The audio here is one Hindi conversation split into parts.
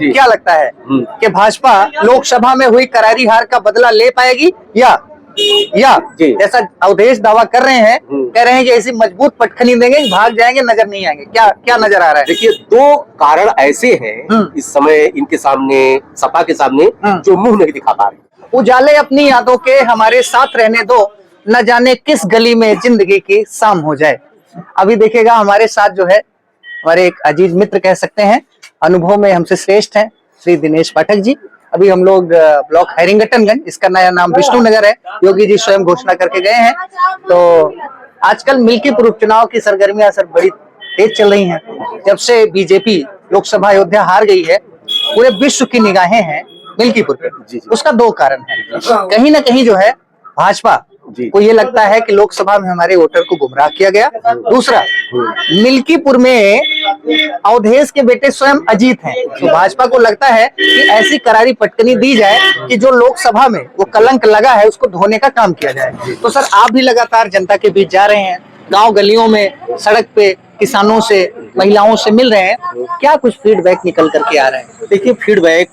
क्या लगता है कि भाजपा लोकसभा में हुई करारी हार का बदला ले पाएगी या जैसा अवधेश दावा कर रहे हैं, कह रहे हैं कि ऐसी मजबूत पटखनी देंगे, भाग जाएंगे, नजर नहीं आएंगे। क्या नजर आ रहा है? देखिए, दो कारण ऐसे हैं इस समय इनके सामने, सपा के सामने, जो मुंह नहीं दिखा पा रहे। उजाले अपनी यादों के हमारे साथ रहने दो, न जाने किस गली में जिंदगी की शाम हो जाए। अभी देखेगा हमारे साथ जो है हमारे एक अजीज मित्र कह सकते हैं, अनुभव में हमसे श्रेष्ठ हैं, श्री दिनेश पाठक जी। अभी हम लोग ब्लॉक हैरिंगटनगंज, इसका नया नाम विष्णु नगर है, योगी जी स्वयं घोषणा करके गए हैं। तो आजकल मिल्कीपुर उपचुनाव की सरगर्मियां सर बड़ी तेज चल रही हैं। जब से बीजेपी लोकसभा अयोध्या हार गई है, पूरे विश्व की निगाहें हैं मिल्कीपुर पे। उसका दो कारण है, कहीं ना कहीं जो है भाजपा को ये लगता है कि लोकसभा में हमारे वोटर को गुमराह किया गया। दूसरा, मिल्कीपुर में अवधेश के बेटे स्वयं अजीत हैं, तो भाजपा को लगता है कि ऐसी करारी पटकनी दी जाए कि जो लोकसभा में वो कलंक लगा है उसको धोने का काम किया जाए। तो सर, आप भी लगातार जनता के बीच जा रहे हैं, गांव गलियों में, सड़क पे किसानों से, महिलाओं से मिल रहे हैं, क्या कुछ फीडबैक निकल करके आ रहे हैं? देखिए, फीडबैक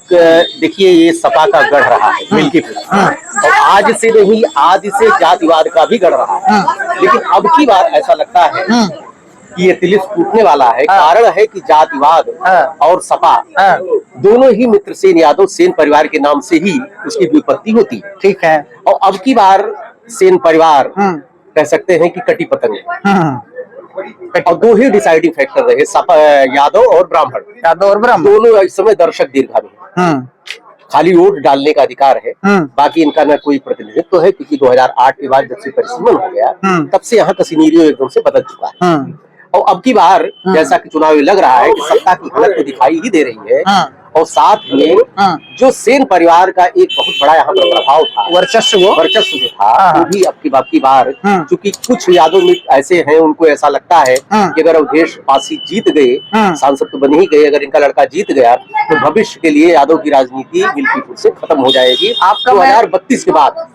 देखिए, ये सपा का गढ़ रहा है मिल्कीपुर, और आज से नहीं, आज से जातिवाद का भी गढ़ रहा है। लेकिन अब की बार ऐसा लगता है कि ये तिलिस टूटने वाला है। कारण है कि जातिवाद और सपा दोनों ही मित्रसेन यादव सेन परिवार के नाम से ही उसकी व्युत्पत्ति होती है। ठीक है। और अब की बार सेन परिवार कह सकते हैं कि कटी पतंग है। और दो ही डिसाइडिंग फैक्टर रहे, सपा यादव और ब्राह्मण दोनों इस समय दर्शक दीर्घा में। खाली वोट डालने का अधिकार है, बाकी इनका न कोई प्रतिनिधित्व है, क्योंकि 2008 के बाद जब से परिसीमन हो गया तब से यहाँ का सिनेरियो एकदम से बदल चुका है। और अब की बार जैसा कि चुनाव लग रहा है कि सत्ता की हालत तो दिखाई ही दे रही है, और साथ में जो सेन परिवार का एक बहुत बड़ा यहाँ पर प्रभाव था, वर्चस्व जो था, वो भी अब की बार, क्योंकि कुछ यादव मित्र ऐसे हैं, उनको ऐसा लगता है कि अगर अवधेश पासी जीत गए, सांसद तो बन ही गए, अगर इनका लड़का जीत गया तो भविष्य के लिए यादव की राजनीति मिल्कीपुर से खत्म हो जाएगी। आपका 2032 के बाद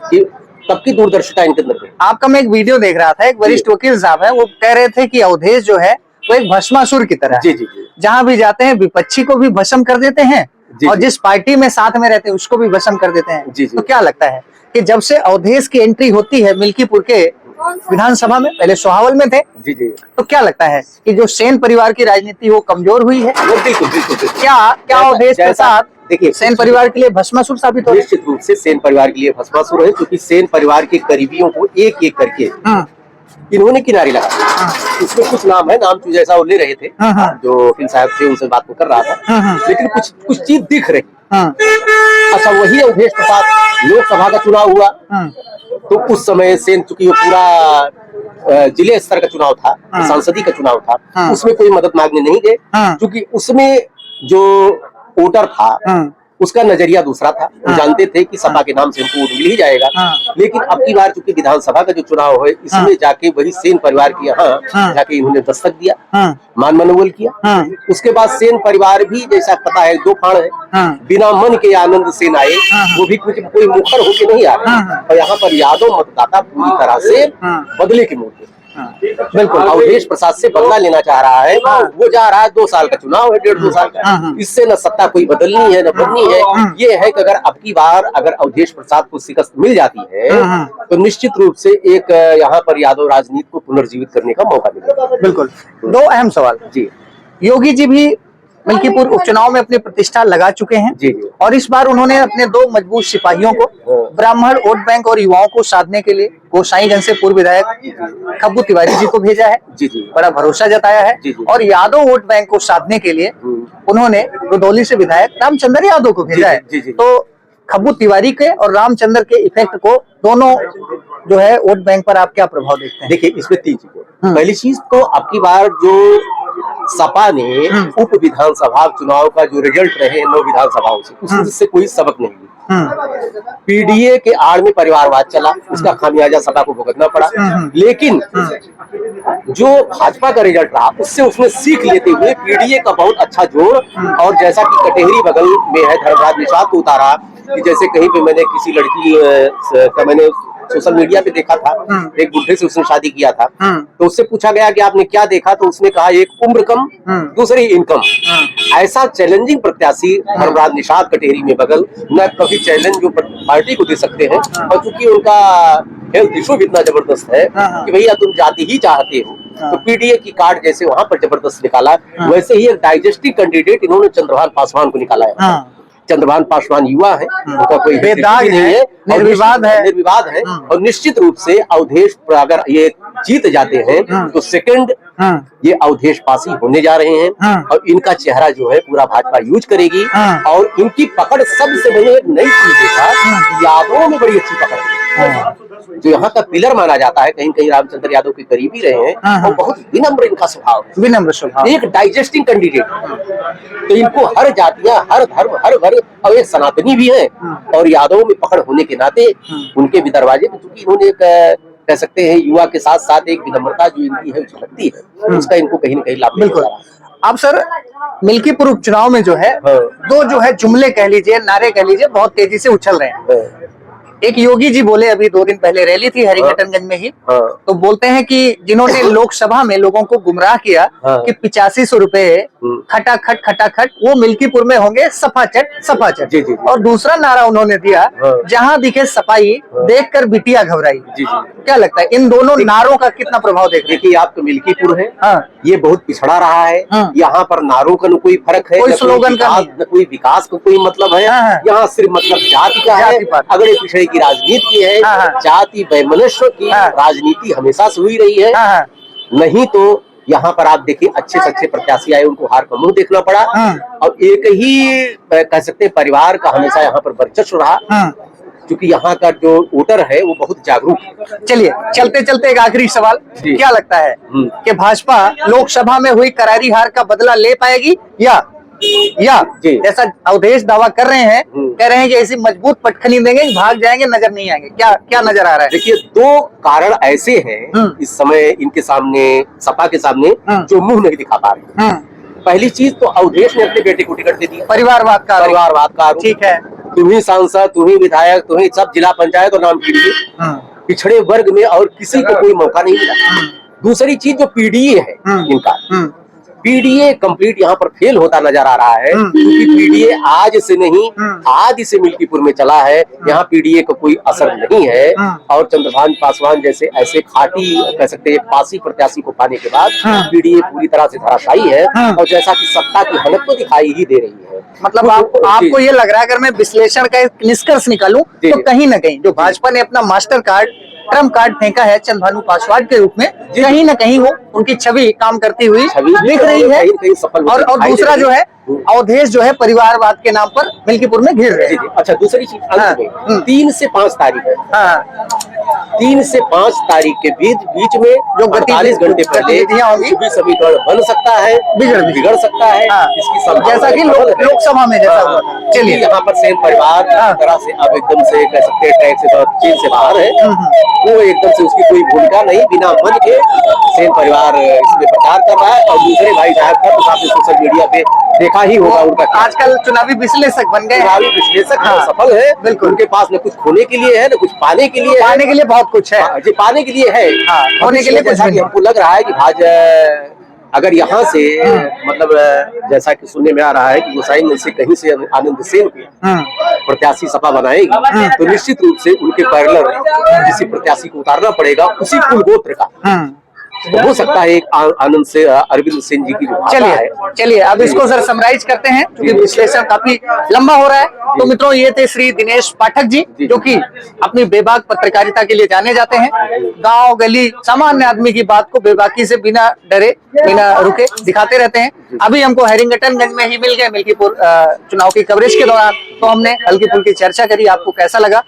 तब की दूरदर्शिता इनके अंदर। आपका मैं एक वीडियो देख रहा था, एक वरिष्ठ वकील साहब है, वो कह रहे थे कि अवधेश जो है वो एक भस्मासुर की तरह है। जहाँ भी जाते हैं विपक्षी को भी भस्म कर देते हैं, और जिस पार्टी में साथ में रहते हैं उसको भी भस्म कर देते हैं। तो क्या लगता है कि जब से अवधेश की एंट्री होती है मिल्कीपुर के विधानसभा में, पहले सोहावल में थे, तो क्या लगता है कि जो सेन परिवार की राजनीति वो कमजोर हुई है? बिल्कुल। क्या अवधेश के साथ देखिए सेन परिवार के लिए भस्मासुर साबित हो? निश्चित रूप से सेन परिवार के लिए भस्मासुर है, क्योंकि सेन परिवार के करीबियों को एक एक करके इन्होंने किनारे लगा। इसमें कुछ नाम है, नाम तो जैसा वो ले रहे थे, जो फिन साहब थे उनसे बात कर रहा था, लेकिन कुछ चीज दिख रही। अच्छा, वही अवधेश के साथ लोकसभा का चुनाव हुआ, तो उस समय सेन, चूंकि वो पूरा जिले स्तर का चुनाव था, सांसदीय का चुनाव था, उसमें कोई मदद मांगने नहीं गए, क्योंकि उसमें जो वोटर था उसका नजरिया दूसरा था। वो जानते थे कि सपा के नाम से हमको वोट मिल ही जाएगा। लेकिन अब की बार चूंकि विधानसभा का जो चुनाव है, इसमें जाके वही सेन परिवार के यहाँ जाके इन्होंने दस्तक दिया, मान मनोबल किया। उसके बाद सेन परिवार भी, जैसा पता है, दो फाड़ है, बिना मन के आनंद सेन आए, वो भी कोई मुखर होके नहीं आ रहे। और यहाँ पर यादव मतदाता पूरी तरह से बदले के मूड। बिल्कुल, अवधेश प्रसाद से बदला लेना चाह रहा है। वो जा रहा है, 2 साल का चुनाव है, 1.5-2 साल का, इससे न सत्ता कोई बदलनी है न बननी है। ये है कि अगर अब की बार अगर अवधेश प्रसाद को शिकस्त मिल जाती है तो निश्चित रूप से एक यहाँ पर यादव राजनीति को पुनर्जीवित करने का मौका मिलेगा। बिल्कुल। 2 अहम सवाल जी। योगी जी भी मिल्कीपुर उपचुनाव में अपनी प्रतिष्ठा लगा चुके हैं, और इस बार उन्होंने अपने 2 मजबूत सिपाहियों को, ब्राह्मण वोट बैंक और युवाओं को साधने के लिए गोसाईगंज से पूर्व विधायक खब्बू तिवारी जी को भेजा है। बड़ा भरोसा जताया है। और यादव वोट बैंक को साधने के लिए उन्होंने रुदौली से विधायक रामचंद्र यादव को भेजा है। तो खब्बू तिवारी के और रामचंद्र के इफेक्ट को, दोनों जो है वोट बैंक पर आप क्या प्रभाव देखते हैं? देखिए, इसमें 3 चीजें। पहली चीज तो अब की बार जो सपा ने उप विधानसभा चुनाव का जो रिजल्ट रहे 9 विधानसभाओं से, उससे कोई सबक नहीं लिया। पीडीए के आड़ में परिवारवाद चला, उसका खामियाजा सपा को भुगतना पड़ा। लेकिन जो भाजपा का रिजल्ट रहा, उससे उसने सीख लेते हुए पीडीए का बहुत अच्छा जोड़, और जैसा कि कटेहरी बगल में है, धर्मराज निषाद को उतारा कि जैसे कहीं पे मैंने किसी लड़की का मैंने सोशल मीडिया पे देखा था, एक बुढ़े से उसने शादी किया था, तो उससे पूछा गया कि आपने क्या देखा, तो उसने कहा एक उम्र कम, दूसरी इनकम। ऐसा चैलेंजिंग प्रत्याशी धर्मराज निषाद कटेरी में बगल न कभी चैलेंज जो पार्टी को दे सकते हैं, और चूंकि उनका हेल्थ इशू भी इतना जबरदस्त है कि भैया तुम जाति ही चाहते हो, तो पीडीए की कार्ड जैसे वहां पर जबरदस्त निकाला, वैसे ही एक डाइजेस्टिव कैंडिडेट इन्होंने चंद्रभान पासवान को निकाला है। चंद्रभान पासवान युवा है, उनका कोई बेदाग नहीं है, निर्विवाद है और निश्चित रूप से अवधेश अगर ये जीत जाते हैं तो सेकंड ये अवधेश पासी होने जा रहे हैं, और इनका चेहरा जो है पूरा भाजपा यूज करेगी, और इनकी पकड़ सबसे मैंने एक नई चीज देखा, यादवों में बड़ी अच्छी पकड़ है। जो यहाँ का पिलर माना जाता है, कहीं कहीं रामचंद्र यादव के करीबी रहे हैं, और बहुत विनम्र इनका स्वभाव, विनम्र स्वभाव, एक डाइजेस्टिंग कैंडिडेट। तो इनको हर जातियां, हर धर्म, हर वर्ग, और एक सनातनी भी है, और यादवों में पकड़ होने के नाते उनके भी दरवाजे पे, क्योंकि इन्होंने एक कह सकते हैं युवा के साथ साथ एक विनम्रता जो इनकी है लगती है, उसका इनको कहीं न कहीं लाभ बिल्कुल। अब सर मिल्कीपुर उपचुनाव में जो है दो जो है जुमले कह लीजिए, नारे कह लीजिए, बहुत तेजी से उछल रहे हैं। एक योगी जी बोले, अभी 2 दिन पहले रैली थी हरिंगटनगंज में ही, तो बोलते हैं कि जिन्होंने लोकसभा में लोगों को गुमराह किया कि 8500 रुपए खटाखट वो मिल्कीपुर में होंगे सफाचट। जी, जी। और दूसरा नारा उन्होंने दिया, जहां दिखे सफाई देखकर बिटिया घबराई। जी। क्या लगता है इन दोनों नारों का कितना प्रभाव देख रहे हैं? देखिए, आप तो मिल्कीपुर है, ये बहुत पिछड़ा रहा है, यहाँ पर नारों का न कोई फर्क है, कोई स्लोगन का न कोई विकास का कोई मतलब है, यहाँ सिर्फ मतलब जाति का है, अगड़े पिछड़े की राजनीति है, जाति वैमनस्य की राजनीति हमेशा से हुई रही है। नहीं तो यहाँ पर आप देखिए अच्छे से अच्छे प्रत्याशी आए, उनको हार का मुंह देखना पड़ा, और एक ही कह सकते हैं परिवार का हमेशा यहाँ पर वर्चस्व रहा, क्योंकि यहाँ का जो वोटर है वो बहुत जागरूक है। चलिए चलते चलते एक आखिरी सवाल, क्या लगता है कि भाजपा लोकसभा में हुई करारी हार का बदला ले पाएगी, या जैसा अवधेश दावा कर रहे हैं, कह रहे हैं कि ऐसी मजबूत पटखनी देंगे, भाग जाएंगे, नजर नहीं आएंगे? क्या नजर आ रहा है? देखिए, 2 कारण ऐसे हैं इस समय इनके सामने, सपा के सामने, जो मुंह नहीं दिखा पा रहे। पहली चीज तो अवधेश ने अपने बेटे को टिकट दे दिया, परिवारवाद का, ठीक है, तुम ही सांसद, तुम ही विधायक, तुम ही सब जिला पंचायत और नाम के लिए पिछड़े वर्ग में, और किसी को कोई मौका नहीं मिला। दूसरी चीज जो पीडीए है इनका, पीडीए कंप्लीट यहाँ पर फेल होता नजर आ रहा है, क्योंकि पीडीए आज से नहीं, आदि से मिल्कीपुर में चला है, यहाँ पीडीए का कोई असर नहीं है, और चंद्रभान पासवान जैसे ऐसे खाटी कह सकते हैं पासी प्रत्याशी को पाने के बाद पीडीए पूरी तरह से धराशायी है, और जैसा कि सत्ता की हालत तो दिखाई ही दे रही है। मतलब आपको ये लग रहा है, अगर मैं विश्लेषण का एक निष्कर्ष निकालूं, तो कहीं न कहीं जो भाजपा ने अपना मास्टर कार्ड, ट्रम्प कार्ड फेंका है चंद्रभानु पासवान के रूप में, कहीं न कहीं वो उनकी छवि काम करती हुई दिख रही है, और दूसरा जो है अवधेश जो है परिवारवाद के नाम पर मिल्कीपुर में घिर रहे हैं। अच्छा, दूसरी चीज 3 से 5 तारीख है, 3 से 5 तारीख के बीच में जो 48 घंटे पहले भी समीकरण बन सकता है, बिगड़ सकता है, इसकी जैसा कि लोकसभा में जैसा हुआ। चलिए, यहाँ पर सेन परिवार तरह से अब एकदम से कह सकते हैं ट्रैक से चीन से बाहर है, वो एकदम से उसकी कोई भूमिका नहीं, बिना मन के सेन परिवार इसमें प्रचार कर रहा है, और दूसरे भाई साहब का तो आपने सोशल मीडिया पे देखा ही होगा, उनका आजकल चुनावी विश्लेषक बन गए, चुनावी विश्लेषक सफल है, बिल्कुल। उनके पास न कुछ खोने के लिए है, न कुछ पाने के लिए बहुत कुछ है, जो पाने के लिए है, होने के लिए कुछ नहीं। हमको लग रहा है कि भाजपा अगर यहाँ से मतलब जैसा कि सुनने में आ रहा है कि गोसाई से कहीं से आनंद सेन प्रत्याशी सपा बनाएगी, तो निश्चित रूप से उनके पैरेलल किसी प्रत्याशी को उतारना पड़ेगा, उसी कुल गोत्र का। हो सकता है एक आनंद से अरविंद सिंह जी की जो चलिए अब इसको सर समराइज करते हैं, क्योंकि विश्लेषण काफी लंबा हो रहा है। तो मित्रों, ये थे श्री दिनेश पाठक जी, जो कि अपनी बेबाक पत्रकारिता के लिए जाने जाते हैं। गांव गली सामान्य आदमी की बात को बेबाकी से बिना डरे बिना रुके दिखाते रहते हैं। अभी हमको हैरिंगटनगंज में ही मिल गए मिल्कीपुर चुनाव की कवरेज के दौरान, तो हमने हल्की फुल्की चर्चा करी। आपको कैसा लगा